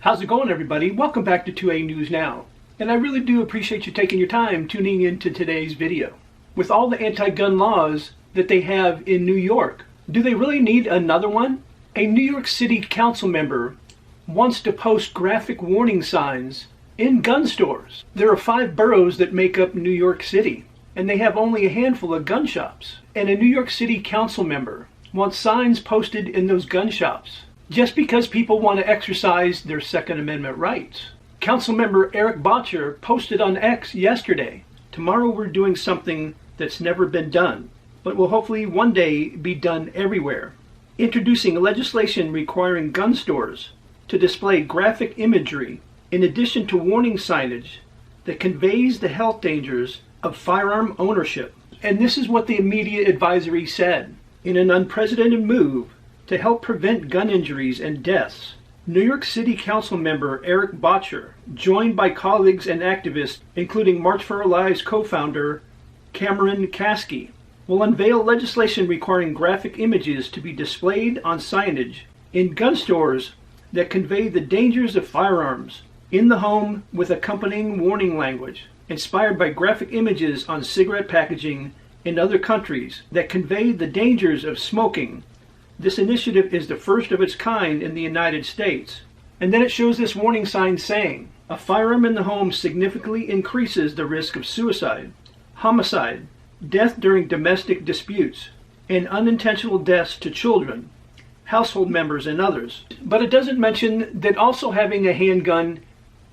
How's it going, everybody? Welcome back to 2A News Now. And I really do appreciate you taking your time tuning into today's video. With all the anti-gun laws that they have in New York, do they really need another one? A New York City council member wants to post graphic warning signs in gun stores. There are 5 boroughs that make up New York City, and they have only a handful of gun shops. And a New York City council member wants signs posted in those gun shops just because people want to exercise their Second Amendment rights. Councilmember Erik Bottcher posted on X yesterday, "Tomorrow we're doing something that's never been done, but will hopefully one day be done everywhere. Introducing legislation requiring gun stores to display graphic imagery in addition to warning signage that conveys the health dangers of firearm ownership." And this is what the media advisory said. In an unprecedented move to help prevent gun injuries and deaths, New York City Council member Erik Bottcher, joined by colleagues and activists, including March for Our Lives co-founder Cameron Kasky, will unveil legislation requiring graphic images to be displayed on signage in gun stores that convey the dangers of firearms in the home, with accompanying warning language, inspired by graphic images on cigarette packaging in other countries that convey the dangers of smoking. This initiative is the first of its kind in the United States. And then it shows this warning sign saying, "A firearm in the home significantly increases the risk of suicide, homicide, death during domestic disputes, and unintentional deaths to children, household members, and others." But it doesn't mention that also having a handgun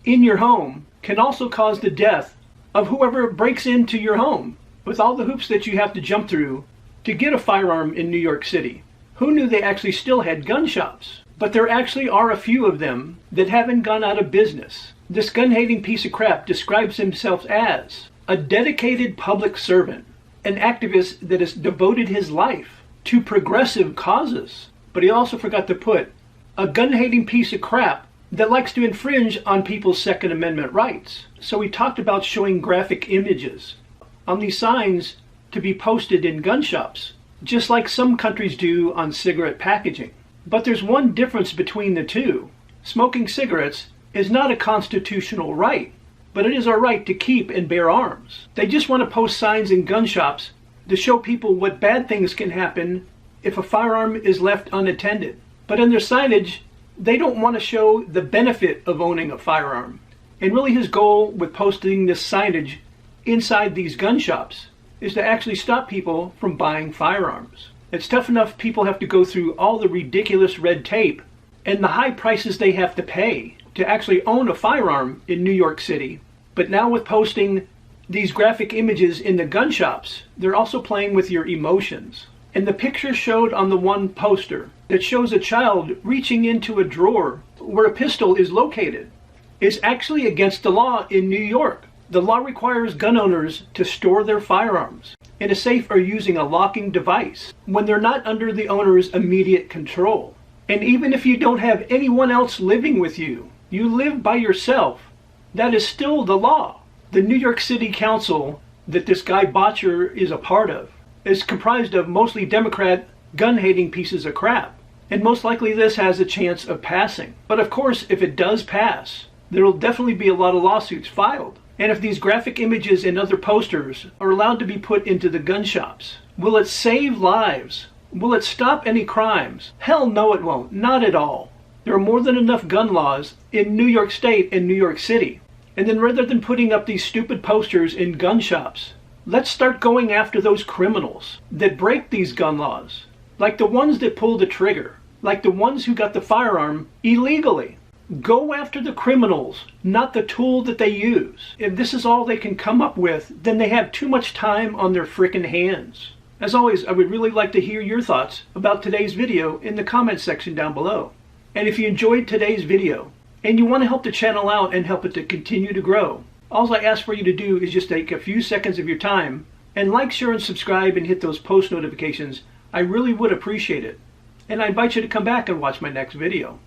in your home can also cause the death of whoever breaks into your home, with all the hoops that you have to jump through to get a firearm in New York City. Who knew they actually still had gun shops? But there actually are a few of them that haven't gone out of business. This gun-hating piece of crap describes himself as a dedicated public servant, an activist that has devoted his life to progressive causes. But he also forgot to put a gun-hating piece of crap that likes to infringe on people's Second Amendment rights. So he talked about showing graphic images on these signs to be posted in gun shops, just like some countries do on cigarette packaging. But there's one difference between the two. Smoking cigarettes is not a constitutional right, but it is our right to keep and bear arms. They just want to post signs in gun shops to show people what bad things can happen if a firearm is left unattended. But in their signage, they don't want to show the benefit of owning a firearm. And really his goal with posting this signage inside these gun shops is to actually stop people from buying firearms. It's tough enough people have to go through all the ridiculous red tape and the high prices they have to pay to actually own a firearm in New York City. But now with posting these graphic images in the gun shops, they're also playing with your emotions. And the picture showed on the one poster that shows a child reaching into a drawer where a pistol is located is actually against the law in New York. The law requires gun owners to store their firearms in a safe or using a locking device when they're not under the owner's immediate control. And even if you don't have anyone else living with you, you live by yourself, that is still the law. The New York City Council that this guy Bottcher is a part of is comprised of mostly Democrat gun-hating pieces of crap. And most likely this has a chance of passing. But of course, if it does pass, there will definitely be a lot of lawsuits filed. And if these graphic images and other posters are allowed to be put into the gun shops, will it save lives? Will it stop any crimes? Hell no, it won't. Not at all. There are more than enough gun laws in New York State and New York City. And then rather than putting up these stupid posters in gun shops, let's start going after those criminals that break these gun laws. Like the ones that pull the trigger. Like the ones who got the firearm illegally. Go after the criminals, not the tool that they use. If this is all they can come up with, then they have too much time on their frickin' hands. As always, I would really like to hear your thoughts about today's video in the comments section down below. And if you enjoyed today's video, and you want to help the channel out and help it to continue to grow, all I ask for you to do is just take a few seconds of your time and like, share, and subscribe and hit those post notifications. I really would appreciate it. And I invite you to come back and watch my next video.